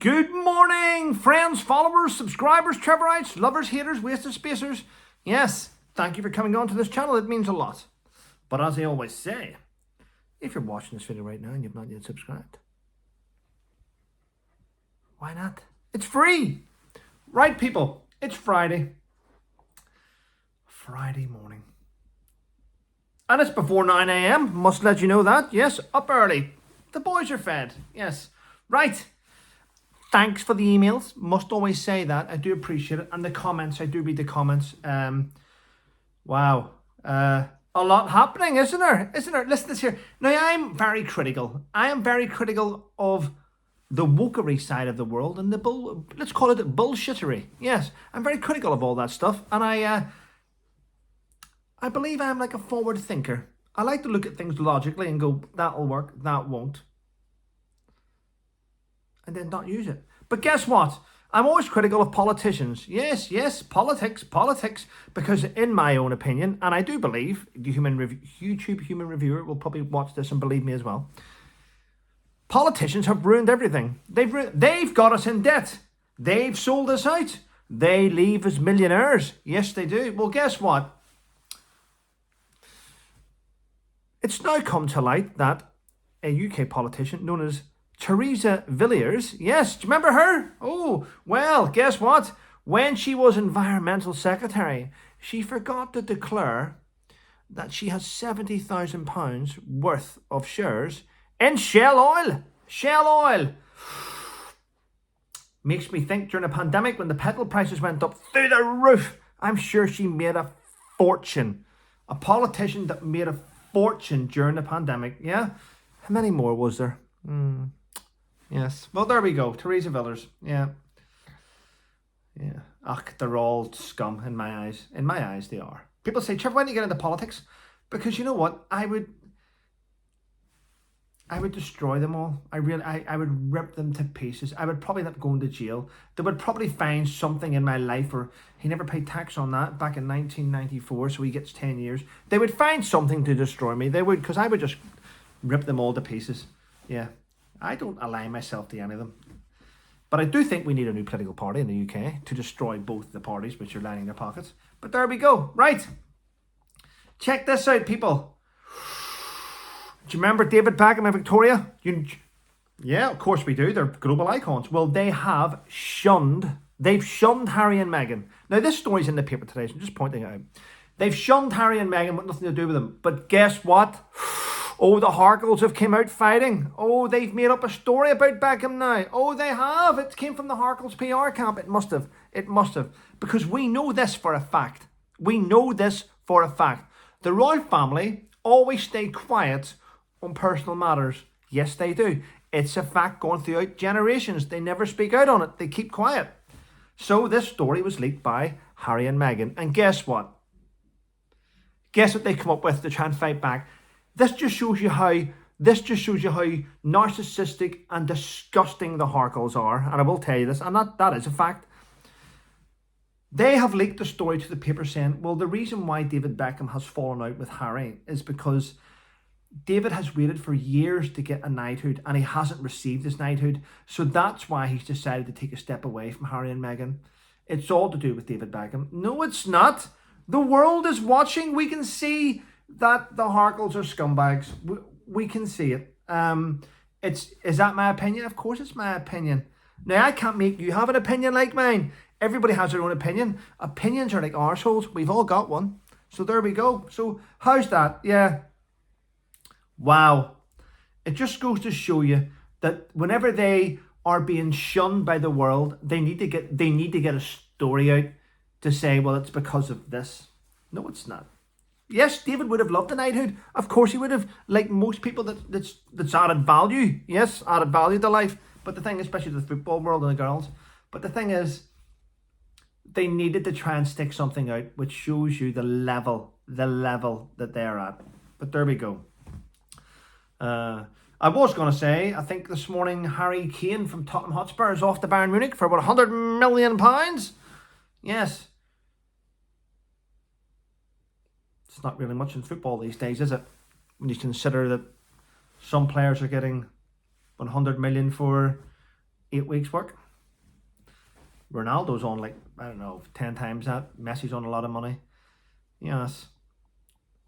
Good morning, friends, followers, subscribers, Trevorites, lovers, haters, wasted spacers. Yes, thank you for coming on to this channel. It means a lot. But as I always say, if you're watching this video right now and you've not yet subscribed, why not? It's free. Right, people, it's Friday. Friday morning. And it's before 9 a.m. Must let you know that. Yes, up early. The boys are fed. Yes. Right. Thanks for the emails. Must always say that. I do appreciate it. And the comments. I do read the comments. Wow. A lot happening, isn't there? Isn't there? Listen to this here. Now, I'm very critical. I am very critical of the wokery side of the world and the let's call it bullshittery. Yes. I'm very critical of all that stuff. And I believe I'm like a forward thinker. I like to look at things logically and go, that'll work, that won't. And then not use it. But guess what? I'm always critical of politicians. Yes, politics. Because in my own opinion, and I do believe, the YouTube human reviewer will probably watch this and believe me as well, politicians have ruined everything. They've got us in debt. They've sold us out. They leave us millionaires. Yes, they do. Well, guess what? It's now come to light that a UK politician known as Theresa Villiers, yes, do you remember her? Oh, well, guess what? When she was Environmental Secretary, she forgot to declare that she has £70,000 worth of shares in Shell Oil. Shell Oil. Makes me think during the pandemic when the petrol prices went up through the roof, I'm sure she made a fortune. A politician that made a fortune during the pandemic, yeah? How many more was there? Yes. Well, there we go. Theresa Villiers. Yeah. Ach, they're all scum in my eyes. In my eyes, they are. People say, Trevor, why don't you get into politics? Because you know what? I would destroy them all. I would rip them to pieces. I would probably end up going to jail. They would probably find something in my life where he never paid tax on that back in 1994, so he gets 10 years. They would find something to destroy me. They would, because I would just rip them all to pieces. Yeah. I don't align myself to any of them. But I do think we need a new political party in the UK to destroy both the parties which are lining their pockets. But there we go. Right. Check this out, people. Do you remember David Beckham and Victoria? Yeah, of course we do. They're global icons. Well, they've shunned Harry and Meghan. Now, this story's in the paper today, so I'm just pointing it out. They've shunned Harry and Meghan with nothing to do with them. But guess what? Oh, the Harkles have came out fighting. Oh, they've made up a story about Beckham now. Oh, they have. It came from the Harkles PR camp. It must have. Because we know this for a fact. The royal family always stay quiet on personal matters. Yes, they do. It's a fact going throughout generations. They never speak out on it. They keep quiet. So this story was leaked by Harry and Meghan. And guess what? Guess what they come up with to try and fight back? This just shows you how narcissistic and disgusting the Harkles are. And I will tell you this, and that is a fact. They have leaked the story to the paper saying, well, the reason why David Beckham has fallen out with Harry is because David has waited for years to get a knighthood and he hasn't received his knighthood. So that's why he's decided to take a step away from Harry and Meghan. It's all to do with David Beckham. No, it's not. The world is watching. We can see that the Harkles are scumbags. We can see it. Is that my opinion? Of course it's my opinion. Now, I can't make you have an opinion like mine. Everybody has their own opinion. Opinions are like arseholes. We've all got one. So there we go. So how's that? Yeah. Wow. It just goes to show you that whenever they are being shunned by the world, they need to get a story out to say, well, it's because of this. No, it's not. Yes, David would have loved a knighthood. Of course he would have, like most people that's added value. Yes, added value to life. But the thing, especially the football world and the girls, but the thing is, they needed to try and stick something out which shows you the level that they're at. But there we go. I was going to say, I think this morning Harry Kane from Tottenham Hotspur is off to Bayern Munich for about £100 million. Yes. It's not really much in football these days, is it? When you consider that some players are getting 100 million for 8 weeks work. Ronaldo's on like, I don't know, 10 times that. Messi's on a lot of money. Yes.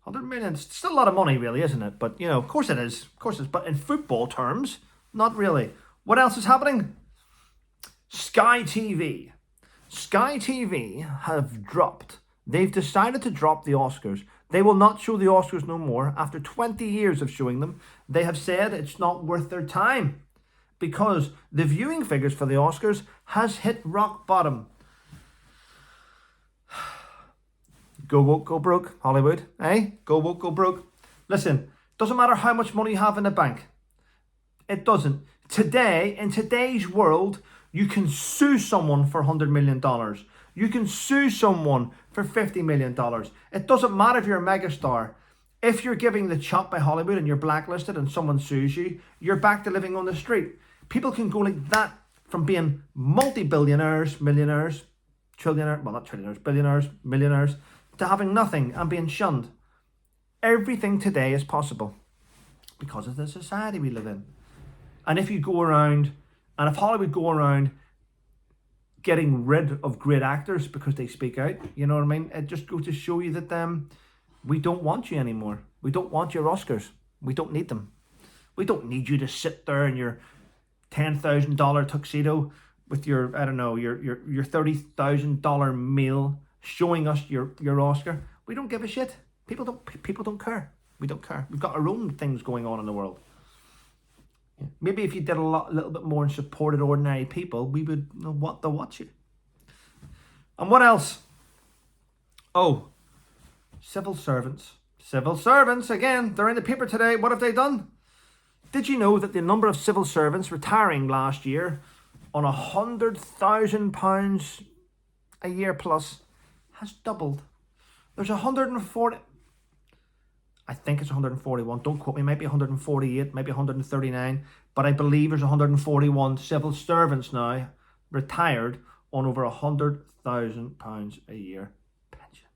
100 million, it's still a lot of money really, isn't it? But, you know, of course it is. Of course it is. But in football terms, not really. What else is happening? Sky TV. Sky TV have dropped. They've decided to drop the Oscars. They will not show the Oscars no more. After 20 years of showing them, they have said it's not worth their time because the viewing figures for the Oscars has hit rock bottom. Go woke, go broke, Hollywood. Eh? Go woke, go broke. Listen, doesn't matter how much money you have in the bank. It doesn't. Today, in today's world, you can sue someone for $100 million. You can sue someone for $50 million. It doesn't matter if you're a megastar. If you're giving the chop by Hollywood and you're blacklisted and someone sues you, you're back to living on the street. People can go like that from being multi-billionaires, millionaires, trillionaires, well not trillionaires, billionaires, millionaires, to having nothing and being shunned. Everything today is possible because of the society we live in. And if you go around, and if Hollywood go around getting rid of great actors because they speak out, you know what I mean? It just goes to show you that we don't want you anymore. We don't want your Oscars. We don't need them. We don't need you to sit there in your $10,000 tuxedo with your, I don't know, your $30,000 meal showing us your Oscar. We don't give a shit. People don't care. We don't care. We've got our own things going on in the world. Maybe if you did a little bit more and supported ordinary people, we would want to watch you. And what else? Oh, civil servants. Civil servants, again, they're in the paper today. What have they done? Did you know that the number of civil servants retiring last year on £100,000 a year plus has doubled? There's 140... I think it's 141. Don't quote me. Maybe 148, maybe 139. But I believe there's 141 civil servants now retired on over £100,000 a year pension.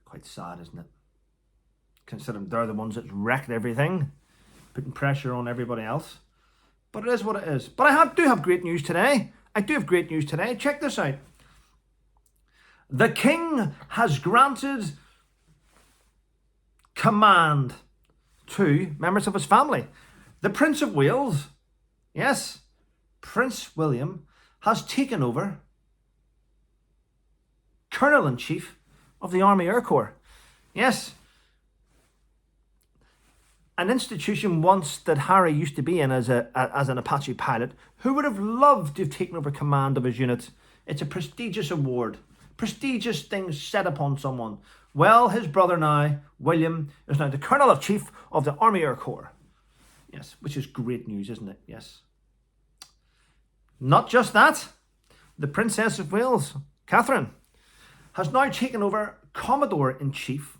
Quite sad, isn't it? Considering they're the ones that wrecked everything, putting pressure on everybody else. But it is what it is. But I do have great news today. Check this out. The King has granted command to members of his family. The Prince of Wales, yes, Prince William, has taken over Colonel-in-Chief of the Army Air Corps. Yes, an institution once that Harry used to be in as an Apache pilot, who would have loved to have taken over command of his unit. It's a prestigious award, prestigious thing set upon someone. Well, his brother now, William, is now the Colonel-in-Chief of the Army Air Corps. Yes, which is great news, isn't it? Yes. Not just that. The Princess of Wales, Catherine, has now taken over Commodore-in-Chief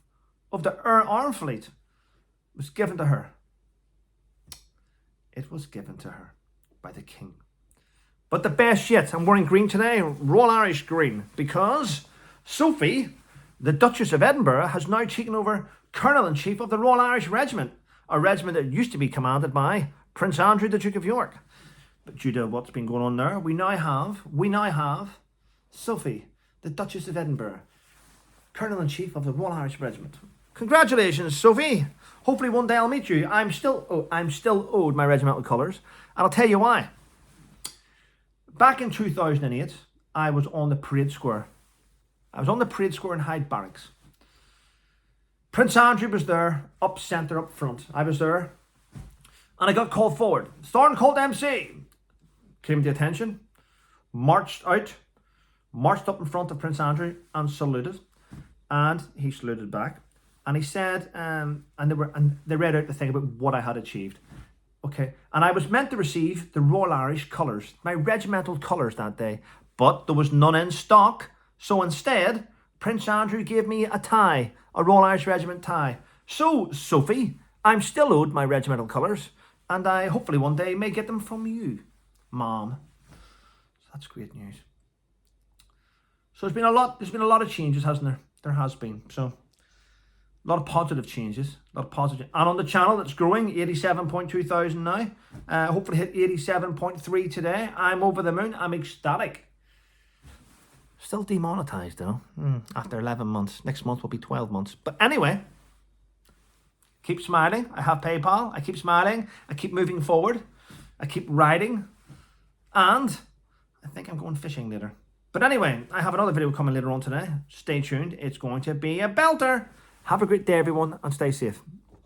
of the Air Arm Fleet. It was given to her. It was given to her by the King. But the best yet, I'm wearing green today, Royal Irish green, because Sophie, the Duchess of Edinburgh, has now taken over Colonel-in-Chief of the Royal Irish Regiment, a regiment that used to be commanded by Prince Andrew, the Duke of York. But due to what's been going on there, we now have Sophie, the Duchess of Edinburgh, Colonel-in-Chief of the Royal Irish Regiment. Congratulations, Sophie. Hopefully one day I'll meet you. I'm still owed my regimental colours, and I'll tell you why. Back in 2008, I was on the parade square. I was on the parade square in Hyde Barracks. Prince Andrew was there, up centre, up front. I was there, and I got called forward. Sergeant called MC. Came to attention, marched out, marched up in front of Prince Andrew and saluted. And he saluted back. And he said, and they read out the thing about what I had achieved. Okay, and I was meant to receive the Royal Irish colours, my regimental colours that day, but there was none in stock. So instead, Prince Andrew gave me a tie, a Royal Irish Regiment tie. So, Sophie, I'm still owed my regimental colours, and I hopefully one day may get them from you, Mom. So that's great news. So there's been a lot of changes, hasn't there? There has been. So A lot of positive changes. A lot of positive. And on the channel, it's growing, 87.2 thousand now. Hopefully hit 87.3 today. I'm over the moon. I'm ecstatic. Still demonetized though, after 11 months. Next month will be 12 months. But anyway, keep smiling. I have PayPal. I keep smiling. I keep moving forward. I keep riding. And I think I'm going fishing later. But anyway, I have another video coming later on today. Stay tuned. It's going to be a belter. Have a great day, everyone, and stay safe.